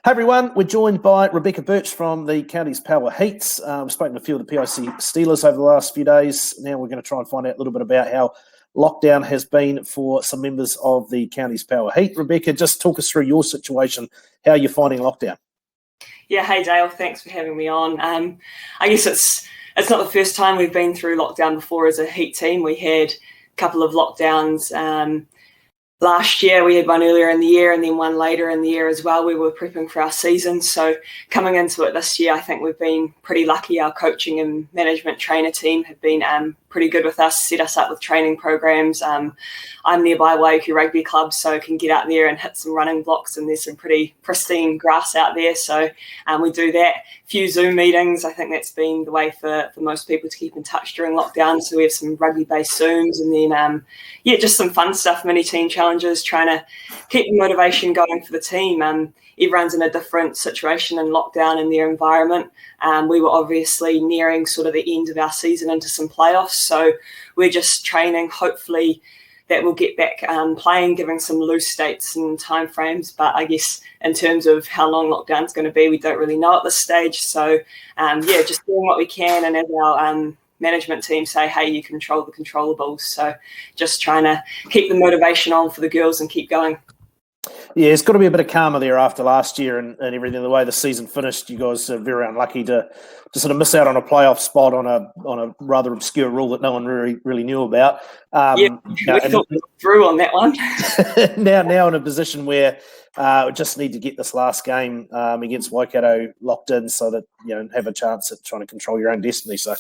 Hey everyone, we're joined by Bex Burch from the County's Power Heats. We've spoken to a few of the PIC Steelers over the last few days. Now we're going to try and find out a little bit about how lockdown has been for some members of the County's Power Heat. Rebecca, just talk us through your situation, how you're finding lockdown. Yeah, hey Dale, thanks for having me on. I guess it's not the first time we've been through lockdown before as a Heat team. We had a couple of lockdowns last year. We had one earlier in the year and then one later in the year as well. We were prepping for our season. So coming into it this year, I think we've been pretty lucky. Our coaching and management trainer team have been pretty good with us, set us up with training programs. I'm nearby Waiuku Rugby Club, so I can get out there and hit some running blocks, and there's some pretty pristine grass out there. So we do that. A few Zoom meetings. I think that's been the way for most people to keep in touch during lockdown. So we have some rugby-based Zooms, and then, just some fun stuff, mini team challenges, trying to keep the motivation going for the team. Everyone's in a different situation in lockdown in their environment. We were obviously nearing sort of the end of our season into some playoffs. So we're just training, hopefully that we'll get back playing, giving some loose dates and timeframes. But I guess in terms of how long lockdown's going to be, we don't really know at this stage. So, just doing what we can. And as our management team say, hey, you control the controllables. So just trying to keep the motivation on for the girls and keep going. Yeah, it's got to be a bit of karma there after last year and everything. The way the season finished, you guys are very unlucky to sort of miss out on a playoff spot on a rather obscure rule that no one really knew about. We thought we were through on that one. now in a position where we just need to get this last game against Waikato locked in so that have a chance at trying to control your own destiny. So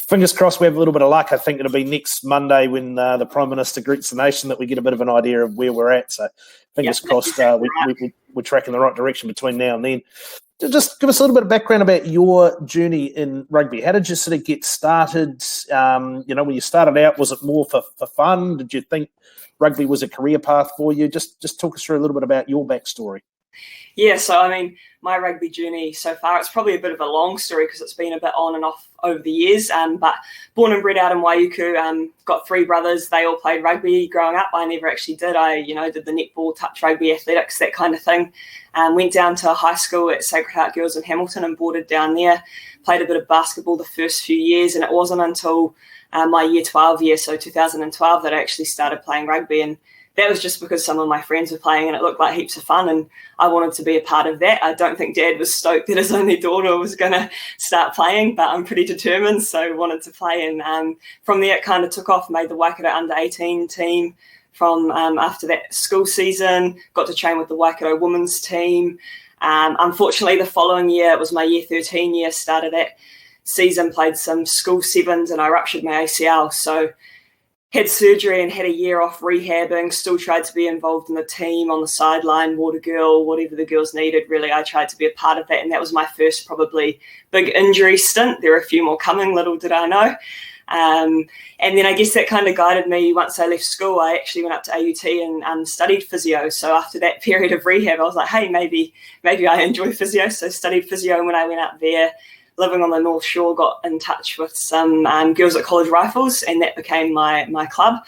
fingers crossed we have a little bit of luck. I think it'll be next Monday when the Prime Minister greets the nation that we get a bit of an idea of where we're at. So fingers crossed we're tracking the right direction between now and then. Just give us a little bit of background about your journey in rugby. How did you sort of get started? When you started out, was it more for fun? Did you think rugby was a career path for you? Just talk us through a little bit about your backstory. Yeah, so I mean, my rugby journey so far, it's probably a bit of a long story because it's been a bit on and off over the years. But born and bred out in Waiuku, got three brothers. They all played rugby growing up. I never actually did. I, did the netball, touch rugby, athletics, that kind of thing. Went down to high school at Sacred Heart Girls in Hamilton and boarded down there. Played a bit of basketball the first few years, and it wasn't until my year 12 year, so 2012, that I actually started playing rugby. And that was just because some of my friends were playing and it looked like heaps of fun and I wanted to be a part of that. I don't think Dad was stoked that his only daughter was going to start playing, but I'm pretty determined, so wanted to play. And from there it kind of took off, made the Waikato under-18 team from after that school season, got to train with the Waikato women's team. Unfortunately, the following year, it was my year 13 year, started that season, played some school sevens and I ruptured my ACL. So had surgery and had a year off rehabbing, still tried to be involved in the team on the sideline, water girl, whatever the girls needed, really. I tried to be a part of that, and that was my first probably big injury stint. There are a few more coming, little did I know. And then I guess that kind of guided me. Once I left school, I actually went up to AUT and studied physio. So after that period of rehab, I was like, hey, maybe I enjoy physio. So studied physio, and when I went up there, living on the North Shore, got in touch with some girls at College Rifles, and that became my club.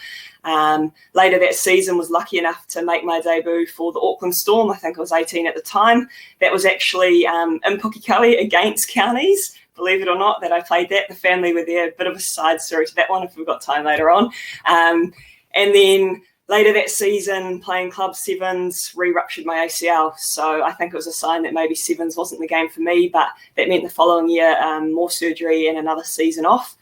Later that season, was lucky enough to make my debut for the Auckland Storm. I think I was 18 at the time. That was actually in Pukekohe against Counties, believe it or not, that I played that. The family were there, a bit of a side story to that one if we've got time later on. And then later that season, playing club sevens, re-ruptured my ACL. So I think it was a sign that maybe sevens wasn't the game for me, but that meant the following year, more surgery and another season off.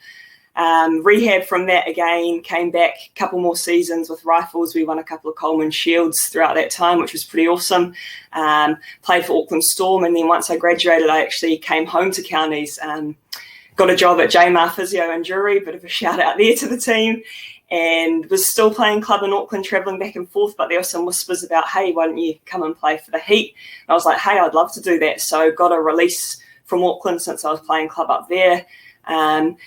Rehab from that again, came back a couple more seasons with Rifles. We won a couple of Coleman Shields throughout that time, which was pretty awesome. Played for Auckland Storm, and then once I graduated, I actually came home to Counties. Got a job at JMar Physio and Jury, bit of a shout out there to the team. And was still playing club in Auckland, travelling back and forth, but there were some whispers about, hey, why don't you come and play for the Heat? And I was like, hey, I'd love to do that. So got a release from Auckland since I was playing club up there.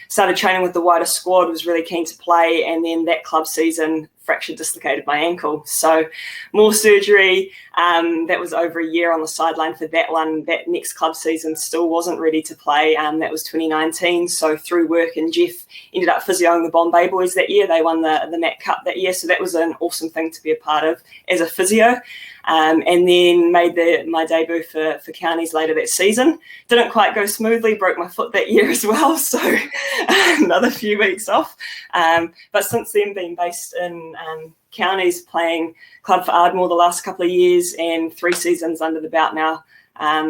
Started training with the wider squad, was really keen to play, and then that club season dislocated my ankle. So more surgery. That was over a year on the sideline for that one. That next club season still wasn't ready to play. That was 2019. So through work, and Jeff ended up physioing the Bombay boys that year. They won the Nat Cup that year. So that was an awesome thing to be a part of as a physio. And then made my debut for counties later that season. Didn't quite go smoothly, broke my foot that year as well, so another few weeks off. But since then, been based in counties, playing club for Ardmore the last couple of years, and 3 seasons under the belt now.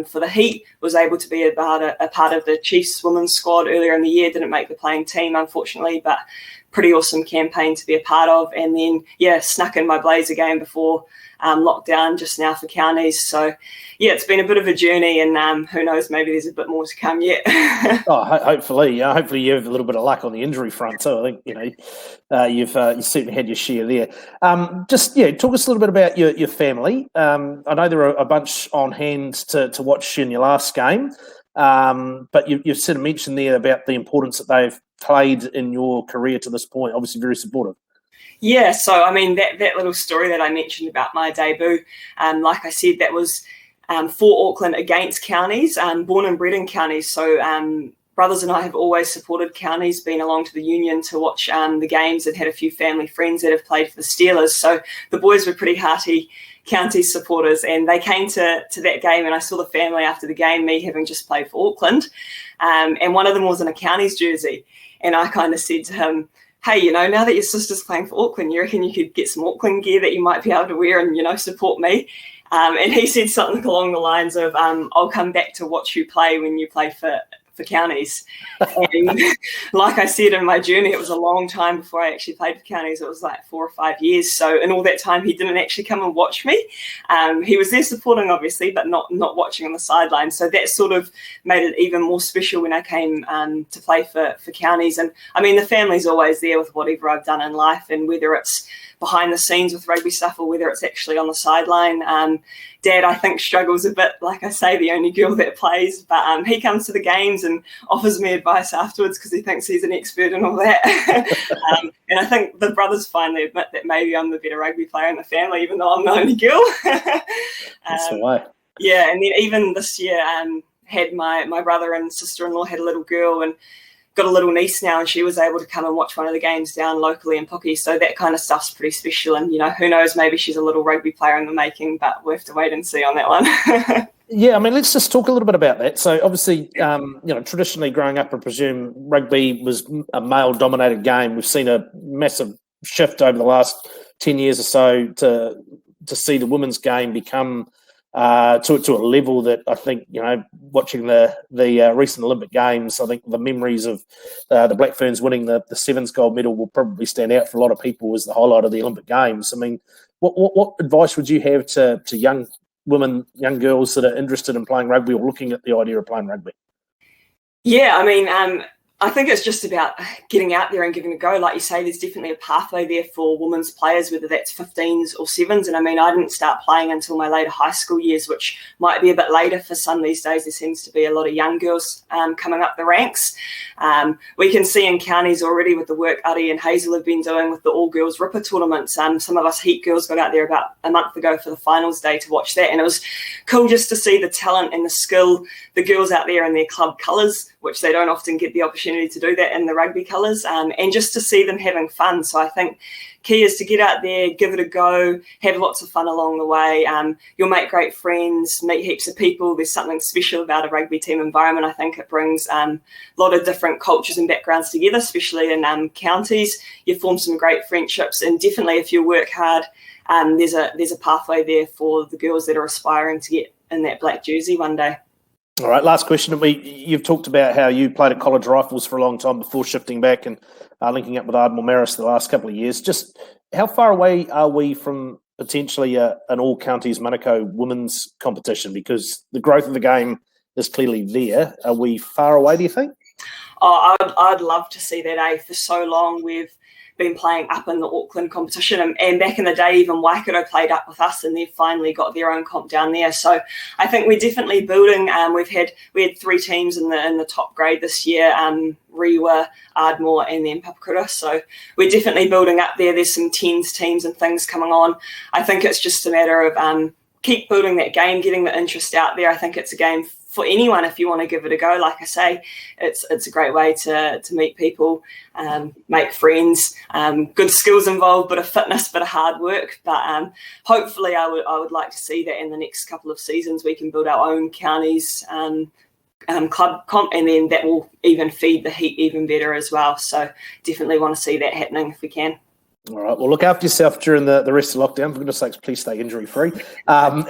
For the Heat, was able to be a part of the Chiefs women's squad earlier in the year. Didn't make the playing team, unfortunately, but pretty awesome campaign to be a part of. And then, snuck in my Blazer game before lockdown just now for counties. So, it's been a bit of a journey, and who knows, maybe there's a bit more to come yet. Hopefully you have a little bit of luck on the injury front. So I think you've certainly had your share there. Talk us a little bit about your family. I know there are a bunch on hand to watch in your last game, but you've sort of mentioned there about the importance that they've played in your career to this point. Obviously, very supportive. Yeah, so I mean that little story that I mentioned about my debut, like I said, that was for Auckland against counties, born and bred in counties. So brothers and I have always supported counties, been along to the union to watch the games, and had a few family friends that have played for the Steelers. So the boys were pretty hearty counties supporters, and they came to that game, and I saw the family after the game, me having just played for Auckland, and one of them was in a counties jersey, and I kind of said to him, hey, now that your sister's playing for Auckland, you reckon you could get some Auckland gear that you might be able to wear and, support me? And he said something along the lines of, I'll come back to watch you play when you play for counties. And like I said, in my journey, it was a long time before I actually played for counties. It was like 4 or 5 years. So in all that time, he didn't actually come and watch me. He was there supporting, obviously, but not watching on the sideline. So that sort of made it even more special when I came to play for counties. And I mean, the family's always there with whatever I've done in life, and whether it's behind the scenes with rugby stuff or whether it's actually on the sideline. Dad, I think, struggles a bit, like I say, the only girl that plays, but he comes to the games and offers me advice afterwards because he thinks he's an expert and all that. And I think the brothers finally admit that maybe I'm the better rugby player in the family, even though I'm the only girl. That's the way. Yeah, and then even this year, had my brother and sister-in-law had a little girl, and got a little niece now, and she was able to come and watch one of the games down locally in Pookie. So that kind of stuff's pretty special. And, who knows, maybe she's a little rugby player in the making, but we'll have to wait and see on that one. Yeah, I mean, let's just talk a little bit about that. So obviously, traditionally growing up, I presume rugby was a male-dominated game. We've seen a massive shift over the last 10 years or so to see the women's game become to a level that I think, watching the recent Olympic Games, I think the memories of the Black Ferns winning the Sevens gold medal will probably stand out for a lot of people as the highlight of the Olympic Games. I mean, what advice would you have to young women, young girls that are interested in playing rugby or looking at the idea of playing rugby? Yeah, I mean, I think it's just about getting out there and giving it a go. Like you say, there's definitely a pathway there for women's players, whether that's 15s or 7s. And I mean, I didn't start playing until my later high school years, which might be a bit later for some these days. There seems to be a lot of young girls coming up the ranks. We can see in counties already with the work Adi and Hazel have been doing with the all-girls Ripper tournaments. Some of us Heat girls got out there about a month ago for the finals day to watch that. And it was cool just to see the talent and the skill, the girls out there in their club colours, which they don't often get the opportunity to do that in the rugby colours, and just to see them having fun. So I think key is to get out there, give it a go, have lots of fun along the way. You'll make great friends, meet heaps of people. There's something special about a rugby team environment. I think it brings a lot of different cultures and backgrounds together, especially in counties. You form some great friendships, and definitely if you work hard, there's a pathway there for the girls that are aspiring to get in that black jersey one day. All right, last question. You've talked about how you played at College Rifles for a long time before shifting back and linking up with Ardmore Marist the last couple of years. Just how far away are we from potentially an all-counties Manukau women's competition? Because the growth of the game is clearly there. Are we far away, do you think? Oh, I'd love to see that, For so long we've been playing up in the Auckland competition, and back in the day even Waikato played up with us, and they've finally got their own comp down there. So I think we're definitely building. We had 3 teams in the top grade this year, Rewa, Ardmore and then Papakura. So we're definitely building up there. There's some tens teams and things coming on. I think it's just a matter of keep building that game, getting the interest out there. I think it's a game for anyone if you want to give it a go. Like I say, it's a great way to meet people, make friends, good skills involved, bit of fitness, bit of hard work. But hopefully I would like to see that in the next couple of seasons we can build our own counties club comp, and then that will even feed the heat even better as well. So definitely want to see that happening if we can. All right. Well, look after yourself during the rest of lockdown. For goodness sakes, please stay injury free. And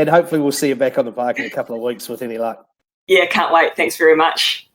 hopefully we'll see you back on the park in a couple of weeks with any luck. Yeah, can't wait. Thanks very much.